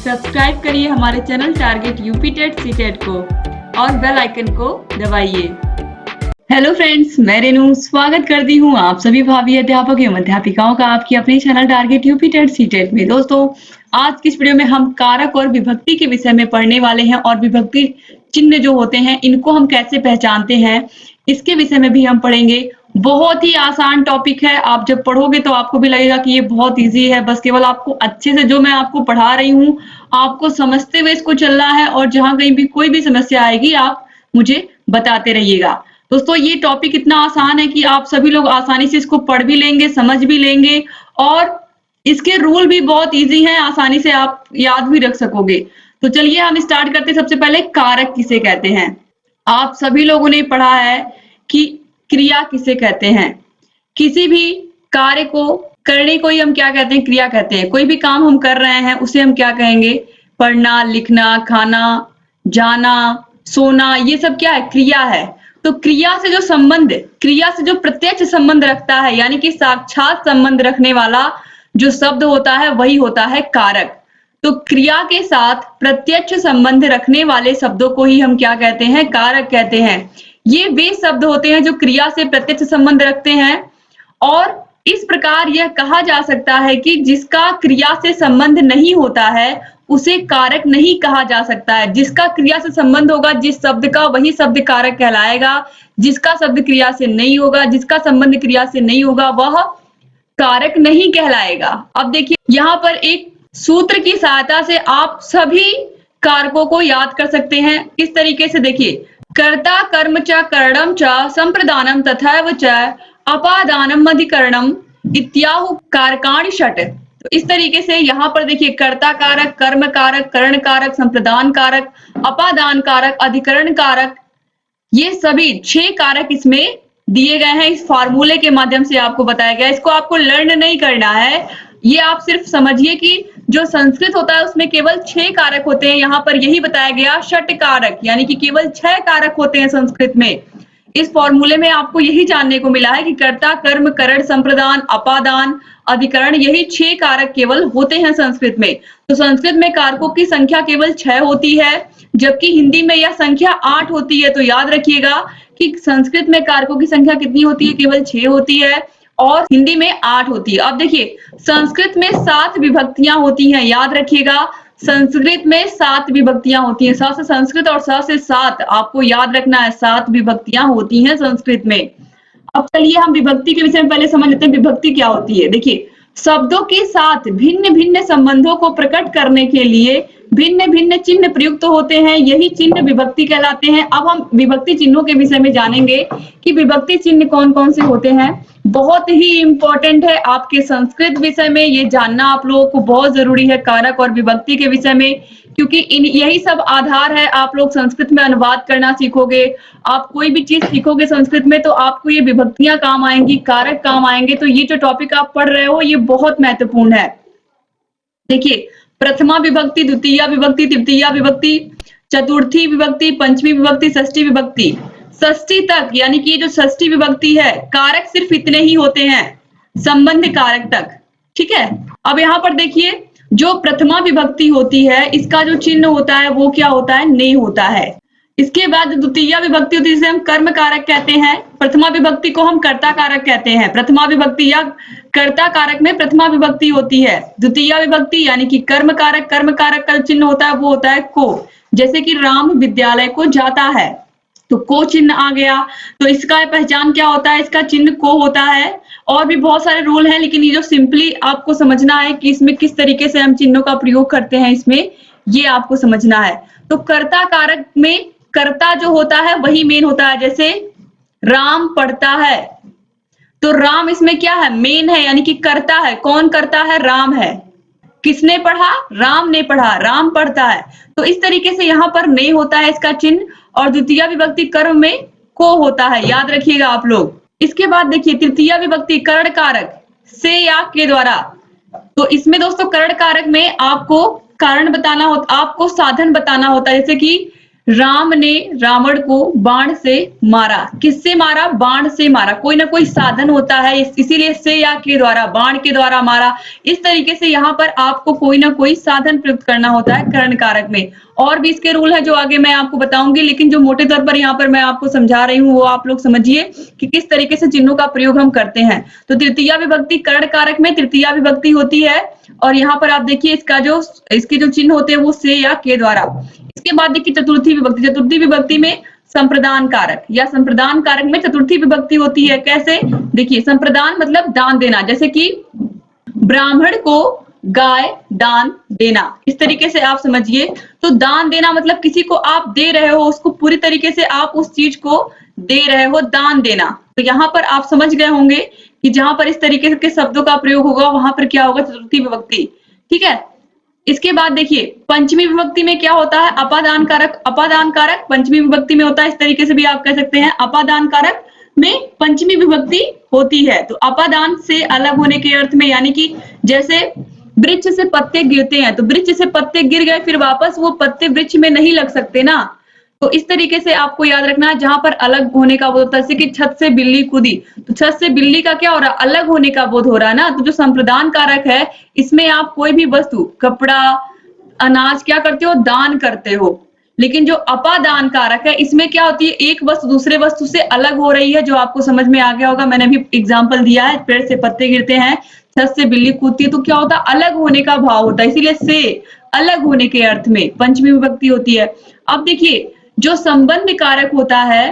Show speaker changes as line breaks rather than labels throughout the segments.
Subscribe करिए हमारे channel target UP TET CTET को और बेल आइकन को दबाइए। हेलो फ्रेंड्स, मैं रेनू स्वागत करती हूँ आप सभी भावी अध्यापक एवं अध्यापिकाओं का आपकी अपनी channel target UP TET CTET में। दोस्तों, आज की इस वीडियो में हम कारक और विभक्ति के विषय में पढ़ने वाले हैं और विभक्ति चिन्ह जो होते हैं इनको हम कैसे पहचानते हैं इसके विषय में भी हम पढ़ेंगे। बहुत ही आसान टॉपिक है, आप जब पढ़ोगे तो आपको भी लगेगा कि ये बहुत इजी है। बस केवल आपको अच्छे से जो मैं आपको पढ़ा रही हूँ आपको समझते हुए इसको चलना है और जहां कहीं भी कोई भी समस्या आएगी आप मुझे बताते रहिएगा। दोस्तों, ये टॉपिक इतना आसान है कि आप सभी लोग आसानी से इसको पढ़ भी लेंगे, समझ भी लेंगे और इसके रूल भी बहुत इजी हैं, आसानी से आप याद भी रख सकोगे। तो चलिए हम स्टार्ट करते हैं। सबसे पहले कारक किसे कहते हैं। आप सभी लोगों ने पढ़ा है कि क्रिया किसे कहते हैं। किसी भी कार्य को करने को ही हम क्या कहते हैं, क्रिया कहते हैं। कोई भी काम हम कर रहे हैं उसे हम क्या कहेंगे, पढ़ना, लिखना, खाना, जाना, सोना, ये सब क्या है, क्रिया है। तो क्रिया से जो संबंध, क्रिया से जो प्रत्यक्ष संबंध रखता है यानी कि साक्षात संबंध रखने वाला जो शब्द होता है वही होता है कारक। तो क्रिया के साथ प्रत्यक्ष संबंध रखने वाले शब्दों को ही हम क्या कहते हैं, कारक कहते हैं। ये वे शब्द होते हैं जो क्रिया से प्रत्यक्ष संबंध रखते हैं और इस प्रकार यह कहा जा सकता है कि जिसका क्रिया से संबंध नहीं होता है उसे कारक नहीं कहा जा सकता है। जिसका क्रिया से संबंध होगा जिस शब्द का, वही शब्द कारक कहलाएगा। जिसका शब्द क्रिया से नहीं होगा, जिसका संबंध क्रिया से नहीं होगा, वह कारक नहीं कहलाएगा। अब देखिए, यहाँ पर एक सूत्र की सहायता से आप सभी कारकों को याद कर सकते हैं। इस तरीके से देखिए, कर्ता कर्म च करणम च संप्रदानम तथैव च अपादानम अधिकरणम इत्याहु कारकाणि षट्। तो इस तरीके से यहाँ पर देखिए, कर्ता कारक, कर्म कारक, करण कारक, संप्रदान कारक, अपादान कारक, अधिकरण कारक, ये सभी 6 कारक इसमें दिए गए हैं। इस फॉर्मूले के माध्यम से आपको बताया गया है। इसको आपको लर्न नहीं करना है, ये आप सिर्फ समझिए कि जो संस्कृत होता है उसमें केवल 6 कारक होते हैं। यहाँ पर यही बताया गया, षट कारक यानी कि केवल 6 कारक होते हैं संस्कृत में। इस फॉर्मूले में आपको यही जानने को मिला है कि कर्ता, कर्म, करण, संप्रदान, अपादान, अधिकरण, यही 6 कारक केवल होते हैं संस्कृत में। तो संस्कृत में कारकों की संख्या केवल 6 होती है, जबकि हिंदी में यह संख्या 8 होती है। तो याद रखिएगा कि संस्कृत में कारकों की संख्या कितनी होती है, केवल 6 होती है और हिंदी में 8 होती है। अब देखिए, संस्कृत में 7 विभक्तियां होती हैं। याद रखिएगा, संस्कृत में 7 विभक्तियां होती हैं। स से संस्कृत और स से 7 आपको याद रखना है, 7 विभक्तियां होती हैं संस्कृत में। अब चलिए हम विभक्ति के विषय में पहले समझ लेते हैं विभक्ति क्या होती है। देखिए, शब्दों के साथ भिन्न भिन्न संबंधों को प्रकट करने के लिए भिन्न भिन्न चिन्ह प्रयुक्त होते हैं, यही चिन्ह विभक्ति कहलाते हैं। अब हम विभक्ति चिन्हों के विषय में जानेंगे कि विभक्ति चिन्ह कौन कौन से होते हैं। बहुत ही इंपॉर्टेंट है आपके संस्कृत विषय में, ये जानना आप लोगों को बहुत जरूरी है कारक और विभक्ति के विषय में, क्योंकि यही सब आधार है। आप लोग संस्कृत में अनुवाद करना सीखोगे, आप कोई भी चीज सीखोगे संस्कृत में तो आपको ये विभक्तियां काम आएंगी, कारक काम आएंगे। तो ये जो टॉपिक आप पढ़ रहे हो ये बहुत महत्वपूर्ण है। देखिए, प्रथमा विभक्ति, द्वितीय विभक्ति, तृतीया विभक्ति, चतुर्थी विभक्ति, पंचमी विभक्ति, षष्ठी विभक्ति, षष्ठी तक यानी कि ये जो षष्ठी विभक्ति है कारक सिर्फ इतने ही होते हैं, संबंध कारक तक। ठीक है, अब यहाँ पर देखिए, जो प्रथमा विभक्ति होती है इसका जो चिन्ह होता है वो क्या होता है, ने होता है। इसके बाद द्वितीय विभक्ति होती है जिसे हम कर्म कारक कहते हैं। प्रथमा विभक्ति को हम कर्ता कारक कहते हैं। प्रथमा विभक्ति या कर्ता कारक में प्रथमा विभक्ति होती है। द्वितीय विभक्ति यानी कि कर्म कारक, कर्म कारक का चिन्ह होता है वो होता है को। जैसे कि राम विद्यालय को जाता है तो को चिन्ह आ गया। तो इसका पहचान क्या होता है, इसका चिन्ह को होता है। और भी बहुत सारे रूल हैं, लेकिन ये जो सिंपली आपको समझना है कि इसमें किस तरीके से हम चिन्हों का प्रयोग करते हैं, इसमें ये आपको समझना है। तो कर्ता कारक में कर्ता जो होता है वही मेन होता है। जैसे राम पढ़ता है तो राम इसमें क्या है, मेन है यानी कि कर्ता है। कौन करता है, राम है। किसने पढ़ा, राम ने पढ़ा, राम पढ़ता है। तो इस तरीके से यहाँ पर ने होता है इसका चिन्ह और द्वितीय विभक्ति कर्म में को होता है, याद रखिएगा आप लोग। इसके बाद देखिए, तृतीय विभक्ति करण कारक से या के द्वारा। तो इसमें दोस्तों करण कारक में आपको कारण बताना होता, आपको साधन बताना होता है। जैसे कि राम ने रावण को बाण से मारा। किससे मारा? बाण से मारा। कोई ना कोई साधन होता है, इसीलिए से या के द्वारा, बाण के द्वारा मारा। इस तरीके से यहाँ पर आपको कोई ना कोई साधन प्रयुक्त करना होता है कर्ण कारक में। और भी इसके रूल है जो आगे मैं आपको बताऊंगी, लेकिन जो मोटे तौर पर यहाँ पर मैं आपको समझा रही हूँ वो आप लोग समझिए कि किस तरीके से चिन्हों का प्रयोग हम करते हैं। तो तृतीया विभक्ति, कर्ण कारक में तृतीया विभक्ति होती है, और यहाँ पर आप देखिए इसके जो चिन्ह होते हैं वो से या के द्वारा। इसके बाद देखिए चतुर्थी विभक्ति। चतुर्थी विभक्ति में संप्रदान कारक या संप्रदान कारक में चतुर्थी विभक्ति होती है। कैसे? देखिए, संप्रदान मतलब दान देना, जैसे कि ब्राह्मण को गाय दान देना, इस तरीके से आप समझिए। तो दान देना मतलब किसी को आप दे रहे हो, उसको पूरी तरीके से आप उस चीज को दे रहे हो, दान देना। तो यहाँ पर आप समझ गए होंगे कि जहां पर इस तरीके के शब्दों का प्रयोग होगा वहां पर क्या होगा? चतुर्थी विभक्ति। ठीक है। इसके बाद देखिए पंचमी विभक्ति में क्या होता है? अपादान कारक। अपादान कारक पंचमी विभक्ति में होता है, इस तरीके से भी आप कह सकते हैं। अपादान कारक में पंचमी विभक्ति होती है। तो अपादान से अलग होने के अर्थ में, यानी कि जैसे वृक्ष से पत्ते गिरते हैं, तो वृक्ष से पत्ते गिर गए, फिर वापस वो पत्ते वृक्ष में नहीं लग सकते ना। तो इस तरीके से आपको याद रखना है, जहां पर अलग होने का बोध होता है, जैसे कि छत से बिल्ली कूदी, तो छत से बिल्ली का क्या हो रहा है? अलग होने का बोध हो रहा है ना। तो जो संप्रदान कारक है, इसमें आप कोई भी वस्तु, कपड़ा, अनाज क्या करते हो? दान करते हो। लेकिन जो अपादान कारक है, इसमें क्या होती है? एक वस्तु दूसरे वस्तु से अलग हो रही है, जो आपको समझ में आ गया होगा। मैंने भी एग्जाम्पल दिया है, पेड़ से पत्ते गिरते हैं, छत से बिल्ली कूदती है, तो क्या होता है? अलग होने का भाव होता है, इसीलिए से अलग होने के अर्थ में पंचमी विभक्ति होती है। अब देखिए जो संबंध कारक होता है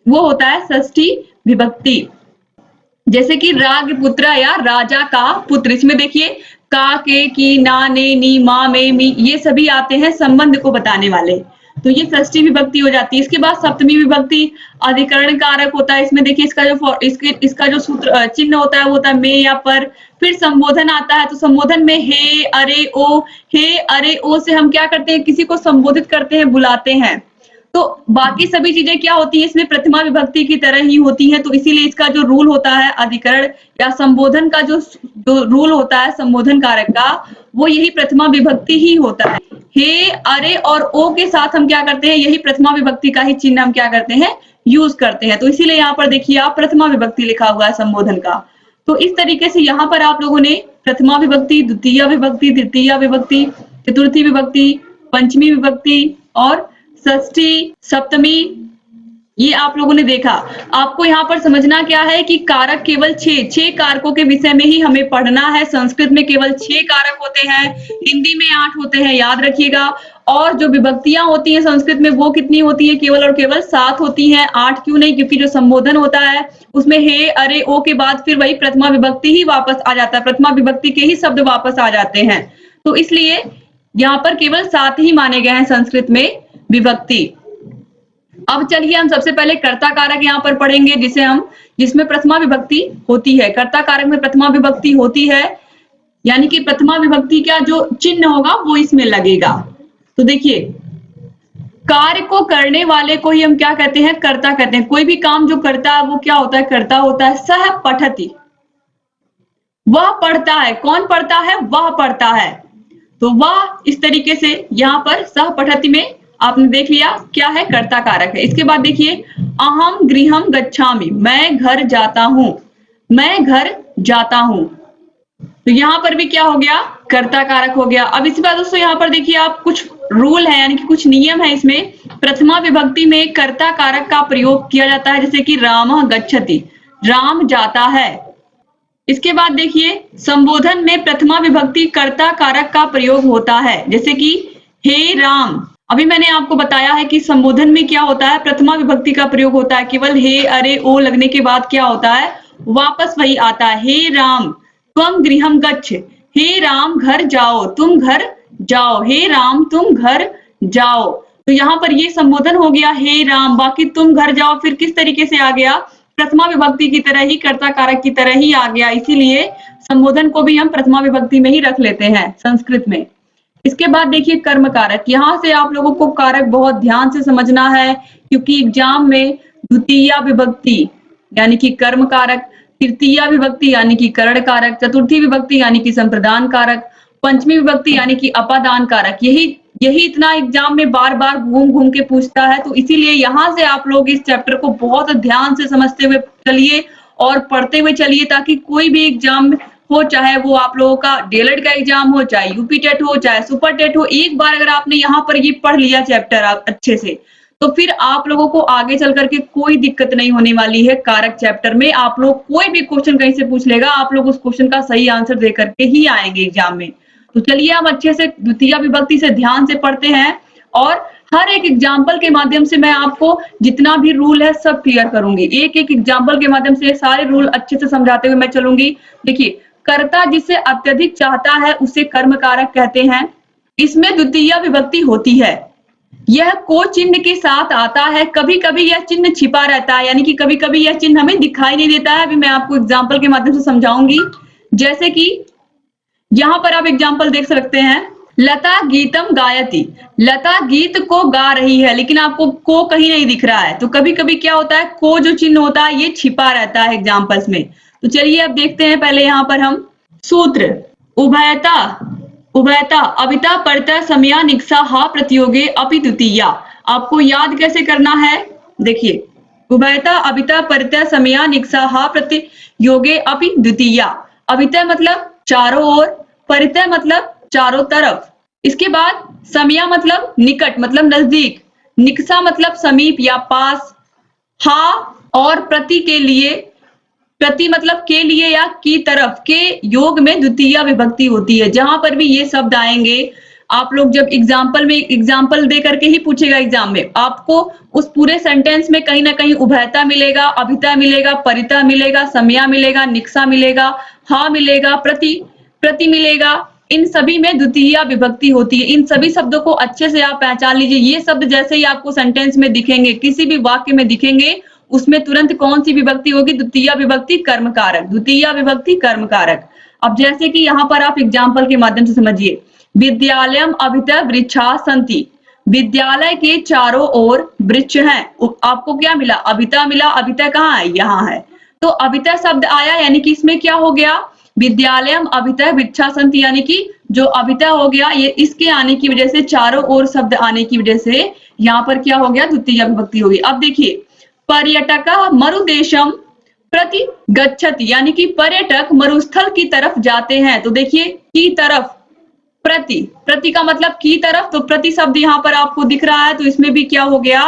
वो होता है षष्ठी विभक्ति, जैसे कि राग पुत्र या राजा का पुत्र। इसमें देखिए का, के, की, ना, ने, नी, मा, में, मी, ये सभी आते हैं संबंध को बताने वाले। तो ये षष्ठी विभक्ति हो जाती है। इसके बाद सप्तमी विभक्ति अधिकरण कारक होता है। इसमें देखिए इसका जो सूत्र चिन्ह होता है वो होता है में या पर। फिर संबोधन आता है, तो संबोधन में हे, अरे, ओ। हे, अरे, ओ से हम क्या करते हैं? किसी को संबोधित करते हैं, बुलाते हैं। तो बाकी सभी चीजें क्या होती है? इसमें प्रथमा विभक्ति की तरह ही होती है। तो इसीलिए इसका जो रूल होता है अधिकरण या संबोधन का जो रूल होता है संबोधन कारक का, वो यही प्रथमा विभक्ति ही होता है। हे, अरे और ओ के साथ हम क्या करते हैं? यही प्रथमा विभक्ति का ही चिन्ह हम क्या करते हैं? यूज करते हैं। तो इसीलिए यहाँ पर देखिए आप प्रथमा विभक्ति लिखा हुआ है संबोधन का। तो इस तरीके से यहाँ पर आप लोगों ने प्रथमा विभक्ति, द्वितीय विभक्ति, तृतीय विभक्ति, चतुर्थी विभक्ति, पंचमी विभक्ति और षष्ठी, सप्तमी, ये आप लोगों ने देखा। आपको यहाँ पर समझना क्या है कि कारक केवल छह कारकों के विषय में ही हमें पढ़ना है। संस्कृत में केवल 6 कारक होते हैं, हिंदी में 8 होते हैं, याद रखिएगा। और जो विभक्तियां होती हैं संस्कृत में वो कितनी होती है? केवल और केवल 7 होती हैं। 8 क्यों नहीं? क्योंकि जो संबोधन होता है उसमें हे, अरे, ओ के बाद फिर वही प्रथमा विभक्ति ही वापस आ जाता है, प्रथमा विभक्ति के ही शब्द वापस आ जाते हैं। तो इसलिए यहाँ पर केवल 7 ही माने गए हैं संस्कृत में विभक्ति। अब चलिए हम सबसे पहले कर्ता कारक यहाँ पर पढ़ेंगे, जिसमें प्रथमा विभक्ति होती है। कर्ता कारक में प्रथमा विभक्ति होती है, यानी कि प्रथमा विभक्ति का जो चिन्ह होगा वो इसमें लगेगा। तो देखिए कार्य को करने वाले को ही हम क्या कहते हैं? कर्ता कहते हैं। कोई भी काम जो करता है वो क्या होता है? कर्ता होता है। सह पठति, वह पढ़ता है। कौन पढ़ता है? वह पढ़ता है। तो वह इस तरीके से यहाँ पर सह पठति में आपने देख लिया क्या है? कर्ता कारक है। इसके बाद देखिए अहम गृहम गच्छामि, मैं घर जाता हूं, मैं घर जाता हूं। तो यहाँ पर भी क्या हो गया? कर्ता कारक हो गया। अब इसके बाद दोस्तों यहाँ पर देखिए आप कुछ रूल है, यानी कि कुछ नियम है इसमें। प्रथमा विभक्ति में कर्ता कारक का प्रयोग किया जाता है, जैसे कि रामः गच्छति, राम जाता है। इसके बाद देखिए संबोधन में प्रथमा विभक्ति कर्ता कारक का प्रयोग होता है, जैसे कि हे राम। अभी मैंने आपको बताया है कि संबोधन में क्या होता है? प्रथमा विभक्ति का प्रयोग होता है। केवल हे, अरे, ओ लगने के बाद क्या होता है? वापस वही आता है। हे राम त्वं गृहं गच्छ, हे राम घर जाओ, तुम घर जाओ। हे राम तुम घर जाओ। तो यहाँ पर ये संबोधन हो गया हे राम। बाकी तुम घर जाओ फिर किस तरीके से आ गया? प्रथमा विभक्ति की तरह ही, कर्ता कारक की तरह ही आ गया। इसीलिए संबोधन को भी हम प्रथमा विभक्ति में ही रख लेते हैं संस्कृत में। इसके बाद देखिए कर्म कारक। यहाँ से आप लोगों को कारक बहुत ध्यान से समझना है, क्योंकि एग्जाम में द्वितीय विभक्ति यानी कि कर्म कारक, तृतीय विभक्ति यानी कि करण कारक, चतुर्थी विभक्ति यानी कि संप्रदान कारक, पंचमी विभक्ति यानी कि अपादान कारक, यही यही इतना एग्जाम में बार बार घूम घूम के पूछता है। तो इसीलिए यहाँ से आप लोग इस चैप्टर को बहुत ध्यान से समझते हुए चलिए और पढ़ते हुए चलिए, ताकि कोई भी एग्जाम हो, चाहे वो आप लोगों का डीएलएड का एग्जाम हो, चाहे यूपी टेट हो, चाहे सुपर टेट हो, एक बार अगर आपने यहाँ पर ये पढ़ लिया चैप्टर आप अच्छे से, तो फिर आप लोगों को आगे चल करके कोई दिक्कत नहीं होने वाली है। कारक चैप्टर में आप लोग कोई भी क्वेश्चन कहीं से पूछ लेगा, आप लोग उस क्वेश्चन का सही आंसर दे करके ही आएंगे एग्जाम में। तो चलिए हम अच्छे से द्वितीय विभक्ति से ध्यान से पढ़ते हैं, और हर एक एग्जाम्पल के माध्यम से मैं आपको जितना भी रूल है सब क्लियर करूंगी। एक एक एग्जाम्पल के माध्यम से सारे रूल अच्छे से समझाते हुए मैं चलूंगी। देखिए, कर्ता जिसे अत्यधिक चाहता है उसे कर्म कारक कहते हैं। इसमें द्वितीय विभक्ति होती है। यह को चिन्ह के साथ आता है। कभी कभी यह चिन्ह छिपा रहता है, यानी कि कभी कभी यह चिन्ह हमें दिखाई नहीं देता है। अभी मैं आपको एग्जाम्पल के माध्यम से समझाऊंगी। जैसे कि यहाँ पर आप एग्जाम्पल देख सकते हैं, लता गीतम गायति। लता गीत को गा रही है, लेकिन आपको को कहीं नहीं दिख रहा है। तो कभी कभी क्या होता है, को जो चिन्ह होता है ये छिपा रहता है एग्जाम्पल्स में। तो चलिए अब देखते हैं। पहले यहाँ पर हम सूत्र उभयता, उभयता अभिता परता समया निक्सा हा प्रतियोगे अपि द्वितीया। आपको याद कैसे करना है, देखिए, उभयता अभिता परता समया निक्सा हा प्रतियोगे अपि द्वितीया। अभिता मतलब चारों ओर, परितः मतलब चारों तरफ, इसके बाद समया मतलब निकट मतलब नजदीक, निक्सा मतलब समीप या पास, हा और प्रति के लिए, प्रति मतलब के लिए या की तरफ के योग में द्वितीय विभक्ति होती है। जहां पर भी ये शब्द आएंगे, आप लोग जब एग्जाम्पल में एग्जाम्पल दे करके ही पूछेगा एग्जाम में, आपको उस पूरे सेंटेंस में कहीं ना कहीं उभयता मिलेगा, अभिता मिलेगा, परिता मिलेगा, समया मिलेगा, निक्सा मिलेगा, हा मिलेगा, प्रति मिलेगा। इन सभी में द्वितीय विभक्ति होती है। इन सभी शब्दों को अच्छे से आप पहचान लीजिए। ये शब्द जैसे ही आपको सेंटेंस में दिखेंगे, किसी भी वाक्य में दिखेंगे, उसमें तुरंत कौन सी विभक्ति होगी, द्वितीय विभक्ति कर्म कारक, द्वितीय विभक्ति कर्म कारक। अब जैसे कि यहाँ पर आप एग्जाम्पल के माध्यम से समझिए, विद्यालयम अभितः वृक्षा सन्ति। विद्यालय के चारों ओर वृक्ष हैं। आपको क्या मिला, अभिता मिला। अभिता कहाँ है, यहाँ है। तो अभितः शब्द आया, यानी कि इसमें क्या हो गया, विद्यालयम अभितः वृक्षा सन्ति, यानी कि जो अभितः हो गया, ये इसके आने की वजह से, चारों ओर शब्द आने की वजह से यहाँ पर क्या हो गया, द्वितीय विभक्ति होगी। अब देखिए, पर्यटक मरुदेशम प्रति गच्छति, यानी कि पर्यटक मरुस्थल की तरफ जाते हैं। तो देखिए, की तरफ, प्रति, प्रति का मतलब की तरफ, तो प्रति शब्द यहाँ पर आपको दिख रहा है, तो इसमें भी क्या हो गया,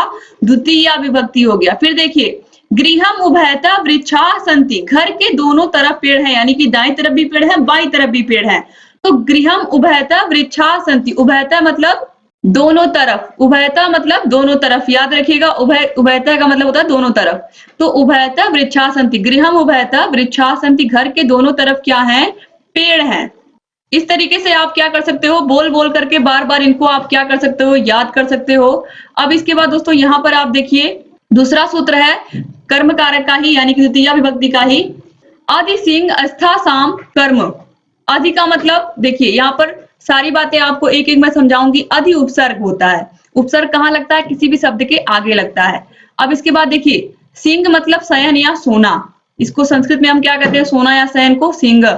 द्वितीय विभक्ति हो गया। फिर देखिए, गृहम उभयता वृक्षा सन्ति। घर के दोनों तरफ पेड़ है, यानी कि दाईं तरफ भी पेड़ है, बाईं तरफ भी पेड़ है। तो गृहम उभयता वृक्षा सन्ति, उभयता मतलब दोनों तरफ, उभयता मतलब दोनों तरफ, याद रखिएगा, उभयता का मतलब होता है दोनों तरफ। तो उभयता वृक्षा सन्ति, गृहम उभयता वृक्षा सन्ति, घर के दोनों तरफ क्या है, पेड़ हैं। इस तरीके से आप क्या कर सकते हो, बोल बोल करके बार बार इनको आप क्या कर सकते हो, याद कर सकते हो। अब इसके बाद दोस्तों यहाँ पर आप देखिए, दूसरा सूत्र है कर्म कारक का ही, यानी कि द्वितीय विभक्ति का ही, अधि सिंह अस्था साम कर्म। अधि का मतलब देखिए, यहाँ पर सारी बातें आपको एक एक मैं समझाऊंगी। अधि उपसर्ग होता है। उपसर्ग कहाँ लगता है, किसी भी शब्द के आगे लगता है। अब इसके बाद देखिए, सिंह मतलब शयन या सोना, इसको संस्कृत में हम क्या कहते हैं, सोना या शयन को सिंह।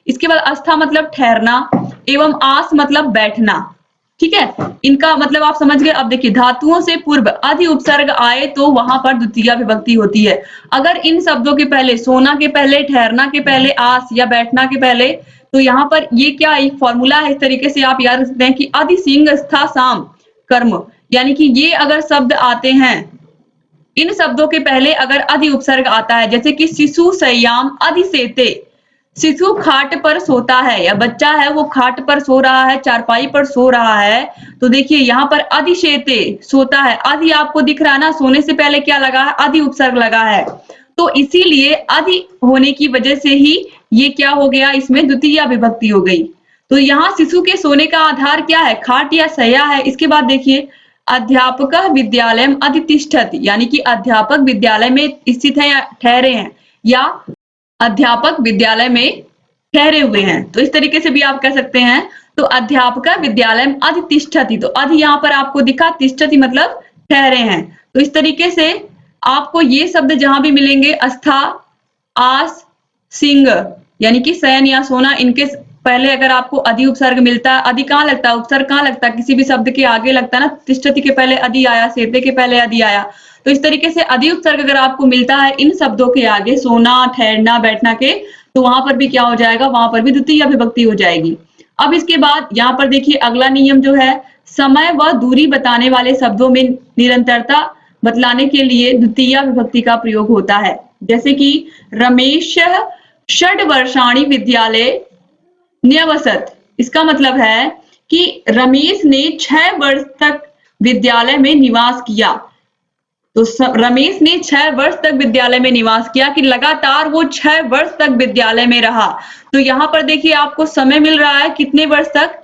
इसके बाद अस्था मतलब ठहरना, एवं आस मतलब बैठना। ठीक है, इनका मतलब आप समझ गए। अब देखिए, धातुओं से पूर्व अधि उपसर्ग आए तो वहां पर द्वितीय विभक्ति होती है। अगर इन शब्दों के पहले, सोना के पहले, ठहरना के पहले, आस या बैठना के पहले, तो यहाँ पर ये क्या एक फॉर्मूला है, इस तरीके से आप याद रख सकते हैं कि अधि सिंह स्था साम कर्म, यानी कि ये अगर शब्द आते हैं, इन शब्दों के पहले अगर अधि उपसर्ग आता है, जैसे कि शिशु संयाम अधि सेते, शिशु खाट पर सोता है, या बच्चा है वो खाट पर सो रहा है, चारपाई पर सो रहा है। तो देखिए यहाँ पर अधिशेते सोता है, अधि आपको दिख रहा है ना, सोने से पहले क्या लगा है, अधि उपसर्ग लगा है। तो इसीलिए अधि होने की वजह से ही ये क्या हो गया, इसमें द्वितीय विभक्ति हो गई। तो यहाँ शिशु के सोने का आधार क्या है, खाट या शैया है। इसके बाद देखिए, अध्यापक विद्यालय अधितिष्ठति, यानी कि अध्यापक विद्यालय में स्थित है या ठहरे हैं, या अध्यापक विद्यालय में ठहरे हुए हैं। तो इस तरीके से भी आप कह सकते हैं। तो अध्यापक विद्यालय अधितिष्ठति, तो अधि यहाँ पर आपको दिखा, तिष्ठति मतलब ठहरे हैं। तो इस तरीके से आपको ये शब्द जहां भी मिलेंगे, अस्था, आस, सिंह, यानी कि शयन या सोना, इनके पहले अगर आपको अधि उपसर्ग मिलता है, अधि कहाँ लगता है, उपसर्ग कहाँ लगता है, किसी भी शब्द के आगे लगता है ना, तिष्ठति के पहले अधि आया, सेते के पहले अधि आया। तो इस तरीके से अधि उपसर्ग अगर आपको मिलता है इन शब्दों के आगे, सोना, ठहरना, बैठना के, तो वहां पर भी क्या हो जाएगा, वहां पर भी द्वितीय विभक्ति हो जाएगी। अब इसके बाद यहाँ पर देखिए अगला नियम जो है, समय व दूरी बताने वाले शब्दों में निरंतरता बतलाने के लिए द्वितीय विभक्ति का प्रयोग होता है। जैसे कि रमेश षड वर्षाणी विद्यालय न्यवसत। इसका मतलब है कि रमेश ने 6 वर्ष तक विद्यालय में निवास किया। तो रमेश ने 6 वर्ष तक विद्यालय में निवास किया, कि लगातार वो 6 वर्ष तक विद्यालय में रहा। तो यहाँ पर देखिए आपको समय मिल रहा है कितने वर्ष तक,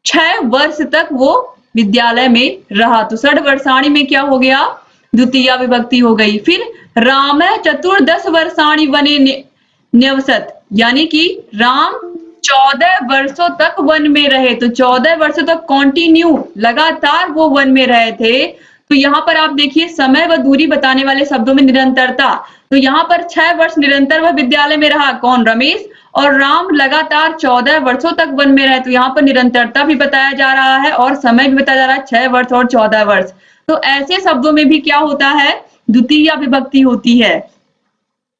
6 वर्ष तक वो विद्यालय में रहा। तो षड वर्षाणी में क्या हो गया, द्वितीय विभक्ति हो गई। फिर राम चतुर्दश वर्षाणी वने न्यवसत, यानी कि राम 14 वर्षों तक वन में रहे। तो 14 वर्षों तक कॉन्टिन्यू लगातार वो वन में रहे थे। तो यहाँ पर आप देखिए समय व दूरी बताने वाले शब्दों में निरंतरता, तो यहाँ पर 6 वर्ष निरंतर वह विद्यालय में रहा, कौन, रमेश, और राम लगातार 14 वर्षों तक वन में रहे। तो यहाँ पर निरंतरता भी बताया जा रहा है और समय भी बताया जा रहा है, 6 वर्ष और 14 वर्ष। तो ऐसे शब्दों में भी क्या होता है, द्वितीय विभक्ति होती है।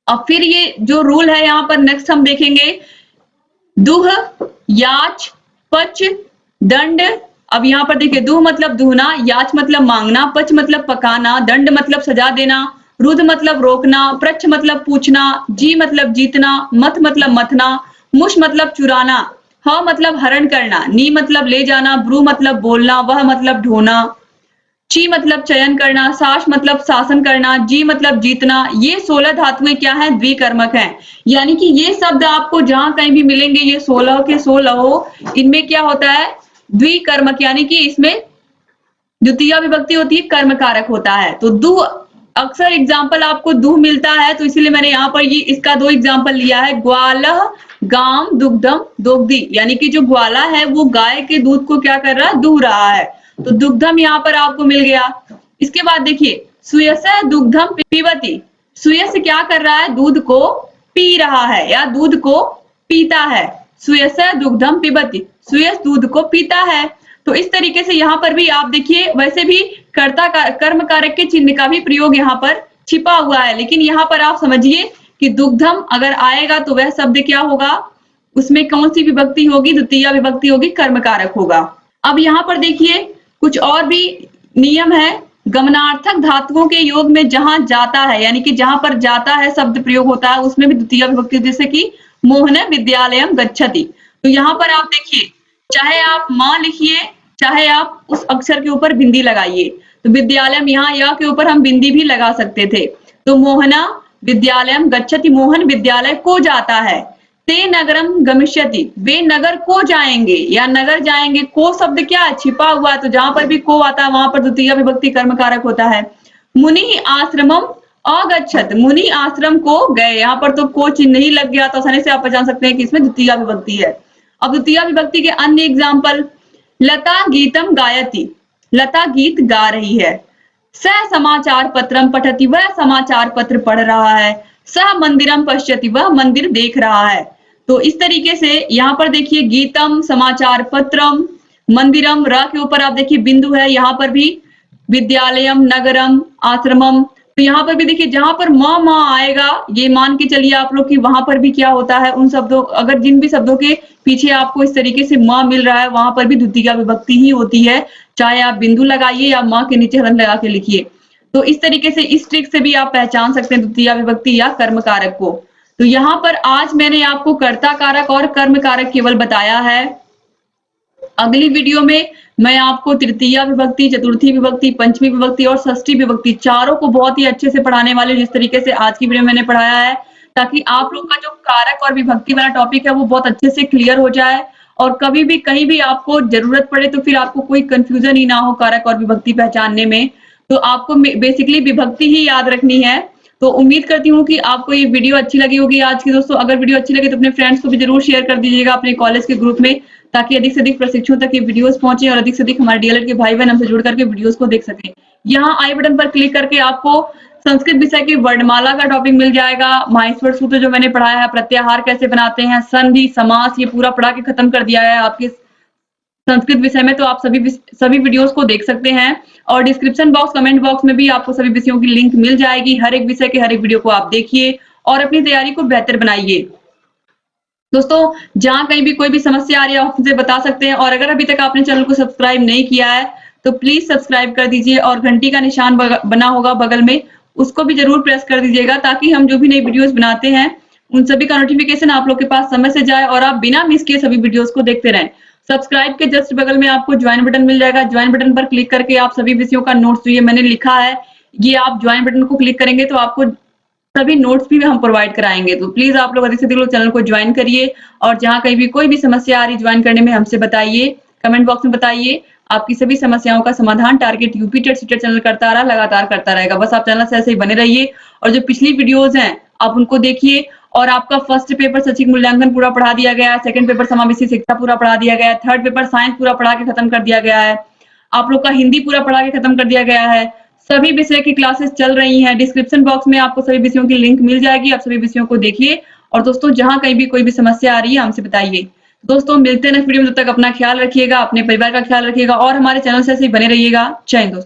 अब फिर ये जो रूल है यहाँ पर नेक्स्ट हम देखेंगे, दुह, याच, पच, दंड। अब यहाँ पर देखिए दुह मतलब दुहना, याच मतलब मांगना, पच मतलब पकाना, दंड मतलब सजा देना, रुध मतलब रोकना, प्रच्छ मतलब पूछना, जी मतलब जीतना, मथ मतलब मथना, मुश मतलब चुराना, ह मतलब हरण करना, नी मतलब ले जाना, ब्रू मतलब बोलना, वह मतलब ढोना, ची मतलब चयन करना, साश मतलब शासन करना, जी मतलब जीतना। ये 16 धातुएं क्या है, द्विकर्मक हैं। यानी कि ये शब्द आपको जहां कहीं भी मिलेंगे, ये 16 के 16 हो, इनमें क्या होता है, द्विकर्मक, यानी कि इसमें द्वितीय विभक्ति होती है, कर्म कारक होता है। तो दुह, अक्सर एग्जाम्पल आपको दुह मिलता है, तो इसीलिए मैंने यहाँ पर ये इसका 2 एग्जाम्पल लिया है, ग्वालह गाम दुग्धम दोग्धी, यानी कि जो ग्वाला है वो गाय के दूध को क्या कर रहा है, दूह रहा है। तो दुग्धम यहाँ पर आपको मिल गया। इसके बाद देखिए सुयस दुग्धम पीबती, सुयस क्या कर रहा है, दूध को पी रहा है या दूध को पीता है। सुयस दुग्धम पीबती, सुयस दूध को पीता है। तो इस तरीके से यहाँ पर भी आप देखिए, वैसे भी कर्ता कर्म कारक के चिन्ह का भी प्रयोग यहाँ पर छिपा हुआ है, लेकिन यहाँ पर आप समझिए कि दुग्धम अगर आएगा तो वह शब्द क्या होगा, उसमें कौन सी विभक्ति होगी, द्वितीय विभक्ति होगी, कर्म कारक होगा। अब यहाँ पर देखिए कुछ और भी नियम है, गमनार्थक धातुओं के योग में जहां जाता है, यानी कि जहां पर जाता है शब्द प्रयोग होता है, उसमें भी द्वितीय विभक्ति, जैसे कि मोहन विद्यालयम गच्छति। तो यहाँ पर आप देखिए, चाहे आप मां लिखिए, चाहे आप उस अक्षर के ऊपर बिंदी लगाइए। तो विद्यालयम, यहाँ या के ऊपर हम बिंदी भी लगा सकते थे। तो मोहना विद्यालयम गच्छति, मोहन विद्यालय को जाता है। ते नगरम गमिष्यति, वे नगर को जाएंगे या नगर जाएंगे। को शब्द क्या है, छिपा हुआ है, तो जहां पर भी को आता है वहां पर द्वितीय विभक्ति कर्म कारक होता है। मुनि आश्रमम अगच्छत, मुनि आश्रम को गए, यहाँ पर तो को चिन्ह नहीं लग गया, तो आसानी से आप पहचान सकते हैं कि इसमें द्वितीय विभक्ति है। अब द्वितीय विभक्ति के अन्य एग्जाम्पल, लता गीतम गायति, लता गीत गा रही है। स समाचार पत्रम पठति, वह समाचार पत्र पढ़ रहा है। सह मंदिरम पश्यति, वह मंदिर देख रहा है। तो इस तरीके से यहाँ पर देखिए गीतम, समाचार पत्रम, मंदिरम, र के ऊपर आप देखिए बिंदु है, यहाँ पर भी विद्यालयम, नगरम, आश्रमम। तो यहाँ पर भी देखिए जहां पर माँ आएगा, ये मान के चलिए आप लोग कि वहां पर भी क्या होता है, उन शब्दों, अगर जिन भी शब्दों के पीछे आपको इस तरीके से माँ मिल रहा है, वहां पर भी द्वितीय विभक्ति ही होती है, चाहे आप बिंदु लगाइए या माँ के नीचे हलन लगा के लिखिए। तो इस तरीके से, इस ट्रिक से भी आप पहचान सकते हैं द्वितीय विभक्ति या कर्म कारक को। तो यहाँ पर आज मैंने आपको कर्ता कारक और कर्म कारक केवल बताया है। अगली वीडियो में मैं आपको तृतीय विभक्ति, चतुर्थी विभक्ति, पंचमी विभक्ति और षष्ठी विभक्ति चारों को बहुत ही अच्छे से पढ़ाने वाले, जिस तरीके से आज की वीडियो में मैंने पढ़ाया है, ताकि आप लोग का जो कारक और विभक्ति वाला टॉपिक है वो बहुत अच्छे से क्लियर हो जाए, और कभी भी कहीं भी आपको जरूरत पड़े तो फिर आपको कोई कंफ्यूजन ही ना हो कारक और विभक्ति पहचानने में। तो आपको बेसिकली विभक्ति ही याद रखनी है। तो उम्मीद करती हूँ कि आपको ये वीडियो अच्छी लगी होगी आज की। दोस्तों अगर वीडियो अच्छी लगे तो अपने फ्रेंड्स को भी जरूर शेयर कर दीजिएगा अपने कॉलेज के ग्रुप में, ताकि अधिक से अधिक प्रशिक्षुओं तक ये वीडियोस पहुंचे और अधिक से अधिक हमारे डीएलएड के भाई बहन हमसे जुड़ करके वीडियोस को देख सकें। यहाँ आई बटन पर क्लिक करके आपको संस्कृत विषय की वर्णमाला का टॉपिक मिल जाएगा, माहेश्वर सूत्र जो मैंने पढ़ाया है, प्रत्याहार कैसे बनाते हैं, संधि, समास, ये पूरा पढ़ा के खत्म कर दिया है आपके संस्कृत विषय में। तो आप सभी वीडियोस को देख सकते हैं और डिस्क्रिप्शन बॉक्स, कमेंट बॉक्स में भी आपको सभी विषयों की लिंक मिल जाएगी। हर एक विषय के हर एक वीडियो को आप देखिए और अपनी तैयारी को बेहतर बनाइए। दोस्तों, जहां कहीं भी कोई भी समस्या आ रही है आप मुझे बता सकते हैं और अगर अभी तक आपने चैनल को सब्सक्राइब नहीं किया है तो प्लीज सब्सक्राइब कर दीजिए और घंटी का निशान बना होगा बगल में, उसको भी जरूर प्रेस कर दीजिएगा ताकि हम जो भी नई वीडियोस बनाते हैं उन सभी का नोटिफिकेशन आप लोग के पास समय से जाए और आप बिना मिस किए सभी वीडियोस को देखते रहें। सब्सक्राइब के जस्ट बगल में आपको ज्वाइन बटन मिल जाएगा। ज्वाइन बटन पर क्लिक करके आप सभी विषयों का नोट्स जो ये मैंने लिखा है, ये आप ज्वाइन बटन को क्लिक करेंगे तो आपको सभी नोट्स भी हम प्रोवाइड कराएंगे। तो प्लीज आप लोग अधिक से अधिक लोग चैनल को ज्वाइन करिए और जहां कहीं भी कोई भी समस्या आ रही ज्वाइन करने में हमसे बताइए, कमेंट बॉक्स में बताइए। आपकी सभी समस्याओं का समाधान target UP TET CTET channel करता रहा, लगातार करता रहेगा। बस आप चैनल से ऐसे ही बने रहिए और जो पिछली वीडियोज हैं आप उनको देखिए। और आपका फर्स्ट पेपर शैक्षिक मूल्यांकन पूरा पढ़ा दिया गया है, सेकंड पेपर समावेशी शिक्षा पूरा पढ़ा दिया गया है, थर्ड पेपर साइंस पूरा पढ़ा के खत्म कर दिया गया है, आप लोग का हिंदी पूरा पढ़ा के खत्म कर दिया गया है। सभी विषय की क्लासेस चल रही हैं। डिस्क्रिप्शन बॉक्स में आपको सभी विषयों की लिंक मिल जाएगी, आप सभी विषयों को देखिए और दोस्तों जहां कहीं भी कोई भी समस्या आ रही है हमसे बताइए। दोस्तों मिलते हैं नेक्स्ट वीडियो में, तब तक अपना ख्याल रखिएगा, अपने परिवार का ख्याल रखिएगा और हमारे चैनल से ऐसे ही बने रहिएगा। जय हिंद दोस्तों।